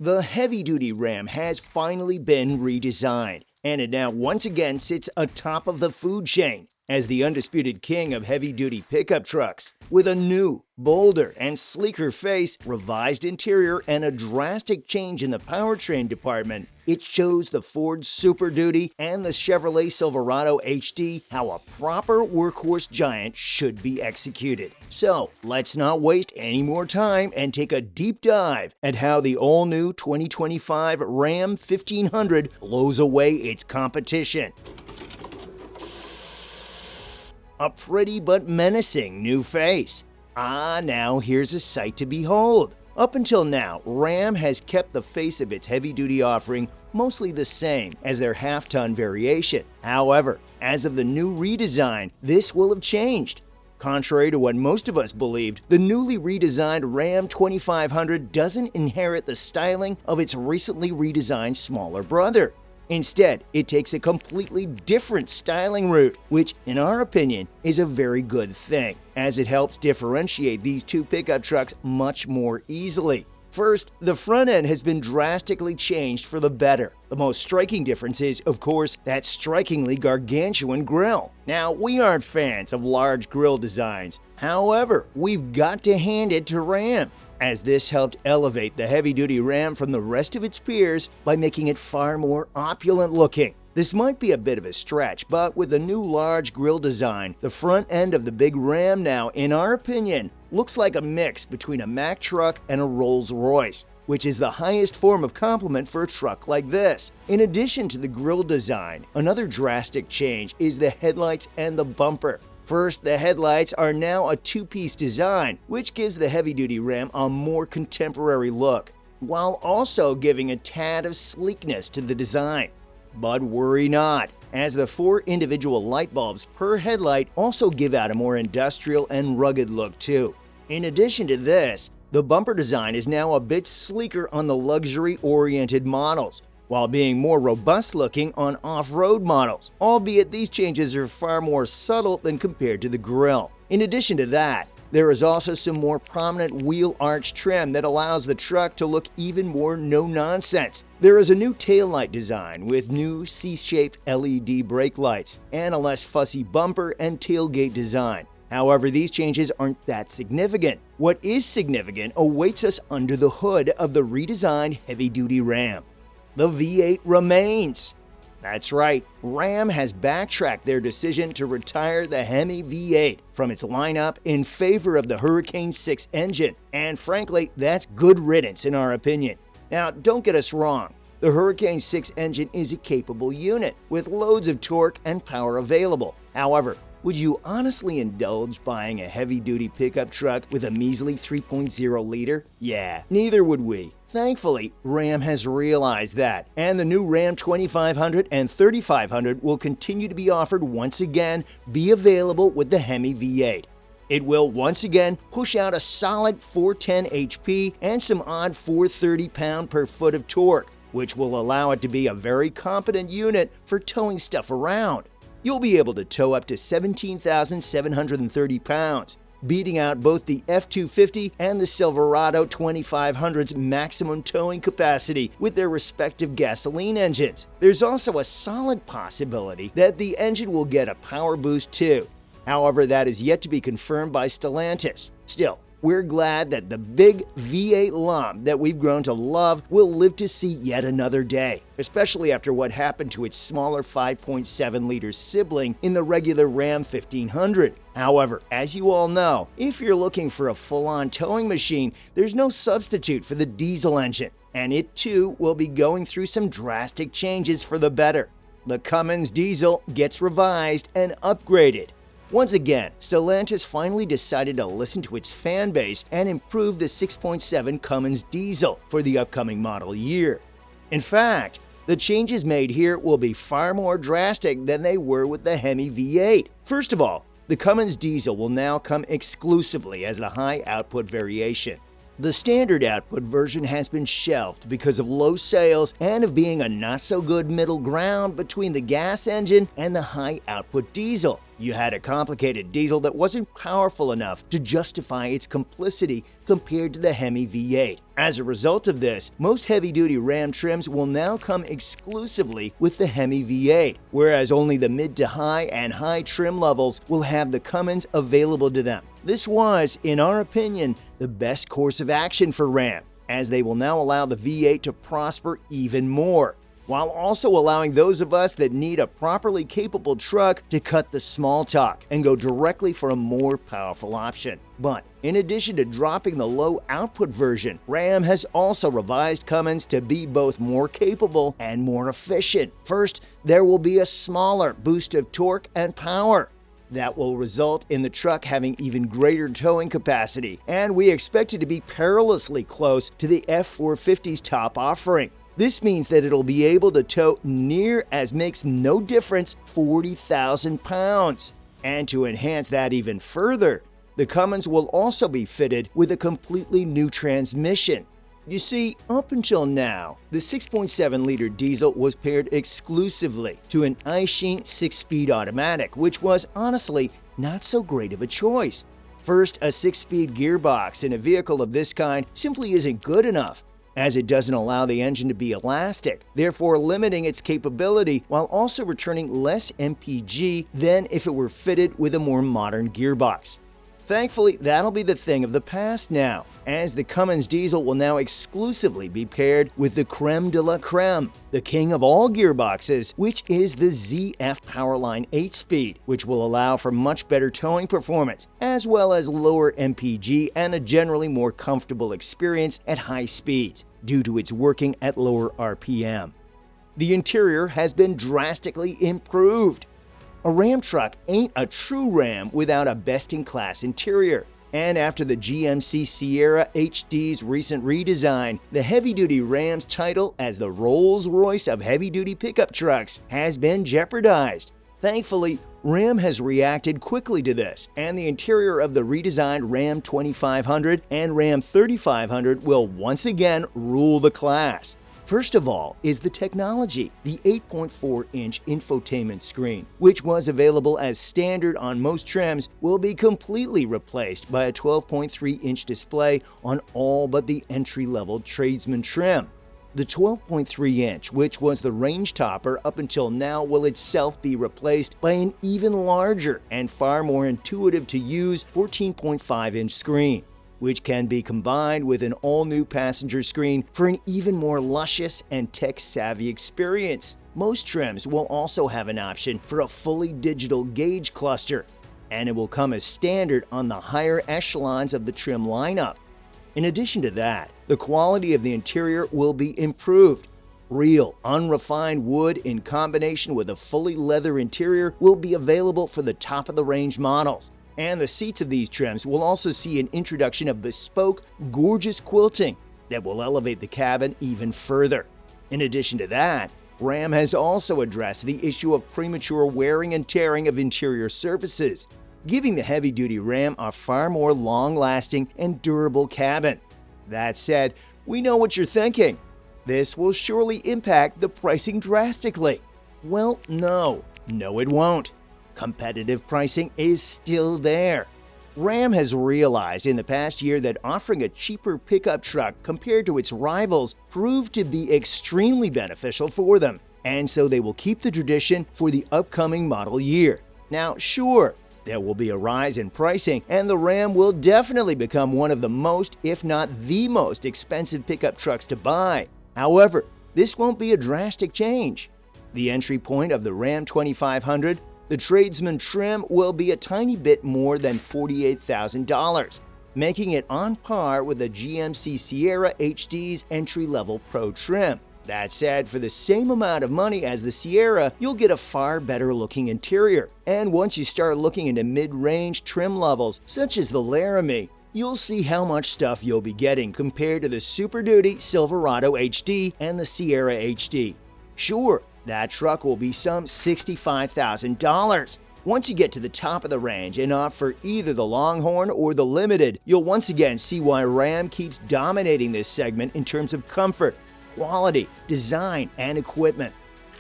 The heavy-duty Ram has finally been redesigned, and it now once again sits atop of the food chain as the undisputed king of heavy-duty pickup trucks, with a new, bolder, and sleeker face, revised interior, and a drastic change in the powertrain department. It shows the Ford Super Duty and the Chevrolet Silverado HD how a proper workhorse giant should be executed. So, let's not waste any more time and take a deep dive at how the all-new 2025 Ram 1500 blows away its competition. A pretty but menacing new face. Now here's a sight to behold. Up until now, Ram has kept the face of its heavy-duty offering mostly the same as their half-ton variation. However, as of the new redesign, this will have changed. Contrary to what most of us believed, the newly redesigned Ram 2500 doesn't inherit the styling of its recently redesigned smaller brother. Instead, it takes a completely different styling route, which, in our opinion, is a very good thing, as it helps differentiate these two pickup trucks much more easily. First, the front end has been drastically changed for the better. The most striking difference is, of course, that strikingly gargantuan grille. Now, we aren't fans of large grille designs. However, we've got to hand it to Ram, as this helped elevate the heavy-duty Ram from the rest of its peers by making it far more opulent looking. This might be a bit of a stretch, but with the new large grille design, the front end of the big Ram now, in our opinion, looks like a mix between a Mack truck and a Rolls-Royce, which is the highest form of compliment for a truck like this. In addition to the grille design, another drastic change is the headlights and the bumper. First, the headlights are now a two-piece design, which gives the heavy-duty Ram a more contemporary look, while also giving a tad of sleekness to the design. But worry not, as the 4 individual light bulbs per headlight also give out a more industrial and rugged look too. In addition to this, the bumper design is now a bit sleeker on the luxury-oriented models, while being more robust looking on off-road models, albeit these changes are far more subtle than compared to the grille. In addition to that, there is also some more prominent wheel arch trim that allows the truck to look even more no-nonsense. There is a new taillight design with new C-shaped LED brake lights and a less fussy bumper and tailgate design. However, these changes aren't that significant. What is significant awaits us under the hood of the redesigned heavy-duty Ram. The V8 remains. That's right, Ram has backtracked their decision to retire the Hemi V8 from its lineup in favor of the Hurricane 6 engine, and frankly, that's good riddance in our opinion. Now, don't get us wrong, the Hurricane 6 engine is a capable unit with loads of torque and power available. However, would you honestly indulge buying a heavy-duty pickup truck with a measly 3.0 liter? Yeah, neither would we. Thankfully, Ram has realized that, and the new Ram 2500 and 3500 will continue to be offered once again, be available with the Hemi V8. It will once again push out a solid 410 HP and some odd 430 pound-per-foot of torque, which will allow it to be a very competent unit for towing stuff around. You'll be able to tow up to 17,730 pounds, beating out both the F250 and the Silverado 2500's maximum towing capacity with their respective gasoline engines. There's also a solid possibility that the engine will get a power boost too. However, that is yet to be confirmed by Stellantis. Still, we're glad that the big V8 lump that we've grown to love will live to see yet another day, especially after what happened to its smaller 5.7-liter sibling in the regular Ram 1500. However, as you all know, if you're looking for a full-on towing machine, there's no substitute for the diesel engine, and it too will be going through some drastic changes for the better. The Cummins diesel gets revised and upgraded. Once again, Stellantis finally decided to listen to its fan base and improve the 6.7 Cummins diesel for the upcoming model year. In fact, the changes made here will be far more drastic than they were with the Hemi V8. First of all, the Cummins diesel will now come exclusively as the high-output variation. The standard output version has been shelved because of low sales and of being a not-so-good middle ground between the gas engine and the high-output diesel. You had a complicated diesel that wasn't powerful enough to justify its complicity compared to the Hemi V8. As a result of this, most heavy-duty Ram trims will now come exclusively with the Hemi V8, whereas only the mid to high and high trim levels will have the Cummins available to them. This was, in our opinion, the best course of action for Ram, as they will now allow the V8 to prosper even more, while also allowing those of us that need a properly capable truck to cut the small talk and go directly for a more powerful option. But in addition to dropping the low output version, Ram has also revised Cummins to be both more capable and more efficient. First, there will be a smaller boost of torque and power. That will result in the truck having even greater towing capacity, and we expect it to be perilously close to the F450's top offering. This means that it'll be able to tow near as makes no difference 40,000 pounds. And to enhance that even further, the Cummins will also be fitted with a completely new transmission. You see, up until now, the 6.7-liter diesel was paired exclusively to an iSheen 6-speed automatic, which was honestly not so great of a choice. First, a 6-speed gearbox in a vehicle of this kind simply isn't good enough, as it doesn't allow the engine to be elastic, therefore limiting its capability while also returning less MPG than if it were fitted with a more modern gearbox. Thankfully, that'll be the thing of the past now, as the Cummins diesel will now exclusively be paired with the creme de la creme, the king of all gearboxes, which is the ZF Powerline 8-speed, which will allow for much better towing performance, as well as lower MPG and a generally more comfortable experience at high speeds, due to its working at lower RPM. The interior has been drastically improved. A Ram truck ain't a true Ram without a best-in-class interior. And after the GMC Sierra HD's recent redesign, the heavy-duty Ram's title as the Rolls-Royce of heavy-duty pickup trucks has been jeopardized. Thankfully, Ram has reacted quickly to this, and the interior of the redesigned Ram 2500 and Ram 3500 will once again rule the class. First of all is the technology. The 8.4-inch infotainment screen, which was available as standard on most trims, will be completely replaced by a 12.3-inch display on all but the entry-level tradesman trim. The 12.3-inch, which was the range topper up until now, will itself be replaced by an even larger and far more intuitive to use 14.5-inch screen, which can be combined with an all-new passenger screen for an even more luscious and tech-savvy experience. Most trims will also have an option for a fully digital gauge cluster, and it will come as standard on the higher echelons of the trim lineup. In addition to that, the quality of the interior will be improved. Real, unrefined wood in combination with a fully leather interior will be available for the top-of-the-range models. And the seats of these trims will also see an introduction of bespoke, gorgeous quilting that will elevate the cabin even further. In addition to that, Ram has also addressed the issue of premature wearing and tearing of interior surfaces, giving the heavy-duty Ram a far more long-lasting and durable cabin. That said, we know what you're thinking. This will surely impact the pricing drastically. Well, no it won't. Competitive pricing is still there. Ram has realized in the past year that offering a cheaper pickup truck compared to its rivals proved to be extremely beneficial for them, and so they will keep the tradition for the upcoming model year. Now, sure, there will be a rise in pricing, and the Ram will definitely become one of the most, if not the most, expensive pickup trucks to buy. However, this won't be a drastic change. The entry point of the Ram 2500, the tradesman trim, will be a tiny bit more than $48,000, making it on par with the GMC Sierra HD's entry-level Pro trim. That said, for the same amount of money as the Sierra, you'll get a far better-looking interior. And once you start looking into mid-range trim levels, such as the Laramie, you'll see how much stuff you'll be getting compared to the Super Duty Silverado HD and the Sierra HD. Sure, that truck will be some $65,000, Once you get to the top of the range and opt for either the Longhorn or the Limited, you'll once again see why Ram keeps dominating this segment in terms of comfort, quality, design, and equipment.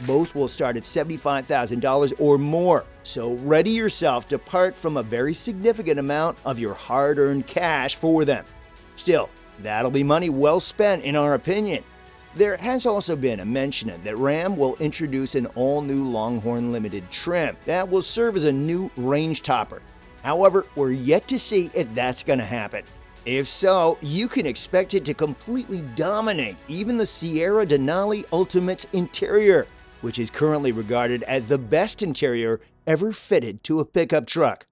Both will start at $75,000 or more, so ready yourself to part from a very significant amount of your hard-earned cash for them. Still, that'll be money well spent in our opinion. There has also been a mention that Ram will introduce an all-new Longhorn Limited trim that will serve as a new range topper. However, we're yet to see if that's going to happen. If so, you can expect it to completely dominate even the Sierra Denali Ultimate's interior, which is currently regarded as the best interior ever fitted to a pickup truck.